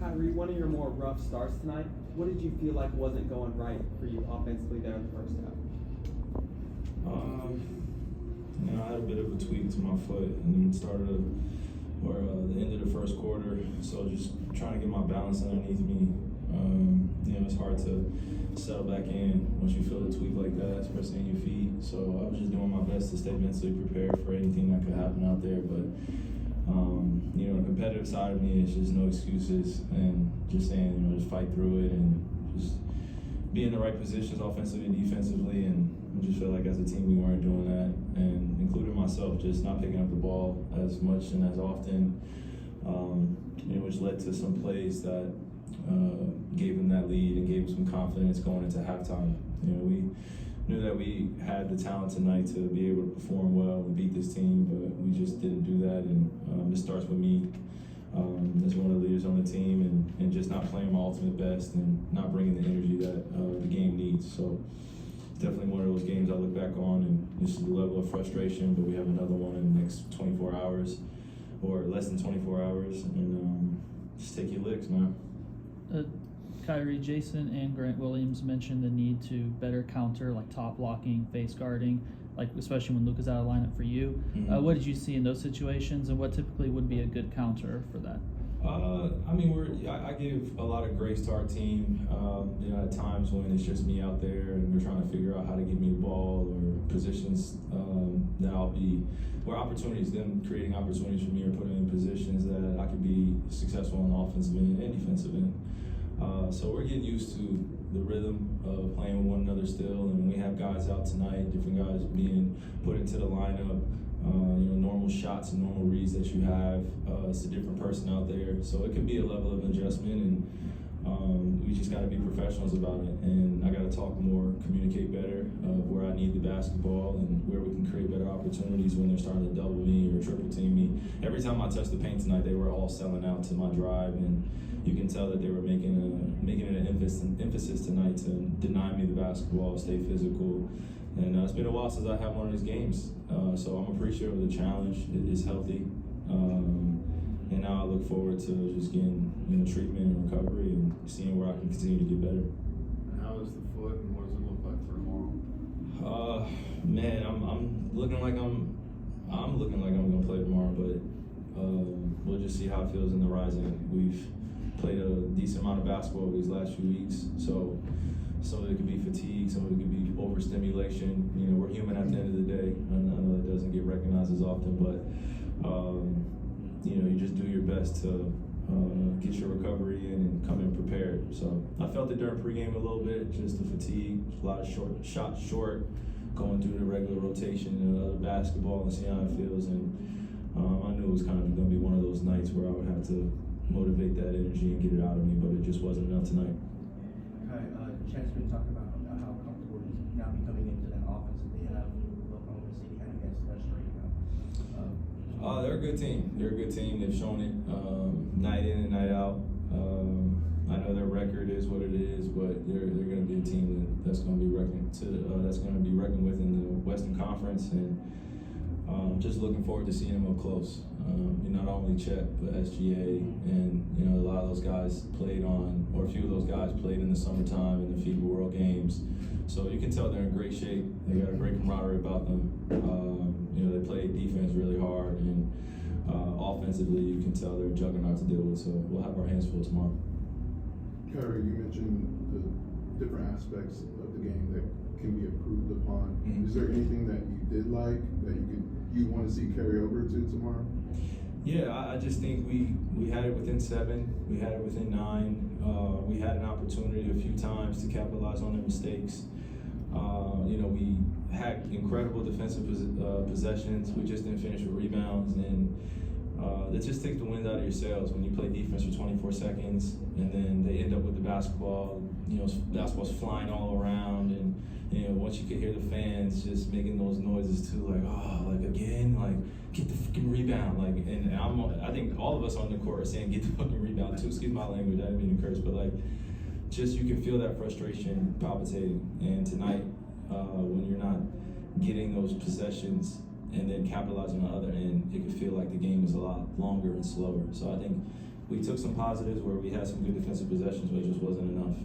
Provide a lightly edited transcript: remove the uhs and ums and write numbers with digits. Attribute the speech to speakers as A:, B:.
A: Kyrie, one of your more rough starts tonight. What did you feel like wasn't going right for you offensively there in the first half?
B: I had a bit of a tweak to my foot, and then the end of the first quarter. So just trying to get my balance underneath me. It's hard to settle back in once you feel a tweak like that, especially in your feet. So I was just doing my best to stay mentally prepared for anything that could happen out there. But the competitive side of me is just no excuses and just saying, just fight through it and just be in the right positions offensively and defensively. And I just feel like as a team we weren't doing that, and including myself, just not picking up the ball as much and as often, which led to some plays that gave them that lead and gave them some confidence going into halftime. We knew that we had the talent tonight to be able to perform well and beat this team, but we just didn't do that. And it starts with me as one of the leaders on the team, and just not playing my ultimate best and not bringing the energy that the game needs. So it's definitely one of those games I look back on, and this is the level of frustration, but we have another one in the next 24 hours or less than 24 hours, and just take your licks, man.
C: Kyrie, Jason and Grant Williams mentioned the need to better counter, like top blocking, face guarding, like especially when Luka's out of lineup for you.
B: Mm-hmm.
C: What did you see in those situations, and what typically would be a good counter for that?
B: I give a lot of grace to our team. At times when it's just me out there and we're trying to figure out how to get me the ball or positions that I'll be, or opportunities, them creating opportunities for me or putting in positions that I can be successful on the offensive end and defensive end. So we're getting used to the rhythm of playing with one another still, and when we have guys out tonight, different guys being put into the lineup, normal shots and normal reads that you have, it's a different person out there. So it can be a level of adjustment, and we just got to be professionals about it. And I got to talk more, communicate better of where I need the basketball and where we can create better opportunities when they're starting to double me or triple team me. Every time I touched the paint tonight, they were all selling out to my drive, and you can tell that they were making it an emphasis tonight to deny me the basketball, stay physical. And it's been a while since I had one of these games, so I'm appreciative of the challenge. It is healthy, and now I look forward to just getting treatment and recovery and seeing where I can continue to get better.
D: And how is the foot, and what does it look like for tomorrow?
B: I'm looking like I'm gonna play tomorrow, but we'll just see how it feels in the Rising. We've played a decent amount of basketball these last few weeks, so some of it could be fatigue, some of it could be overstimulation. We're human at the end of the day. I know that doesn't get recognized as often, but you just do your best to get your recovery in and come in prepared. So I felt it during pregame a little bit, just the fatigue, a lot of shots short, going through the regular rotation of basketball and seeing how it feels. And I knew it was kind of going to be one of those nights where I would have to motivate that energy and get it out of me, but it just wasn't enough tonight.
E: Chad's been talking about how comfortable he's now becoming into that offense that they have. Oklahoma City kind of gets frustrated now.
B: They're a good team. They're a good team. They've shown it night in and night out. I know their record is what it is, but they're going to be a team that's going to be reckoned with in the Western Conference, and just looking forward to seeing them up close. Not only Chet, but SGA, and a lot of those guys played on, or a few of those guys played in the summertime in the FIBA World Games. So you can tell they're in great shape. They got a great camaraderie about them. They play defense really hard, and offensively you can tell they're a juggernaut to deal with. So we'll have our hands full tomorrow.
D: Kyrie, you mentioned the different aspects of the game that can be improved upon.
B: Mm-hmm.
D: Is there anything that you did like that you want to see carry over to tomorrow?
B: Yeah, I just think we had it within 7, we had it within 9. We had an opportunity a few times to capitalize on their mistakes. We had incredible defensive possessions. We just didn't finish with rebounds, and it just takes the wind out of your sails when you play defense for 24 seconds, and then they end up with the basketball. Basketball's flying all around, and once you could hear the fans just making those noises too, like again, get the fucking rebound, and I think all of us on the court are saying get the fucking rebound too. Excuse my language, I didn't mean to curse, but just you can feel that frustration palpitating. And tonight, when you're not getting those possessions and then capitalizing on the other end, it could feel like the game is a lot longer and slower. So I think we took some positives where we had some good defensive possessions, but it just wasn't enough.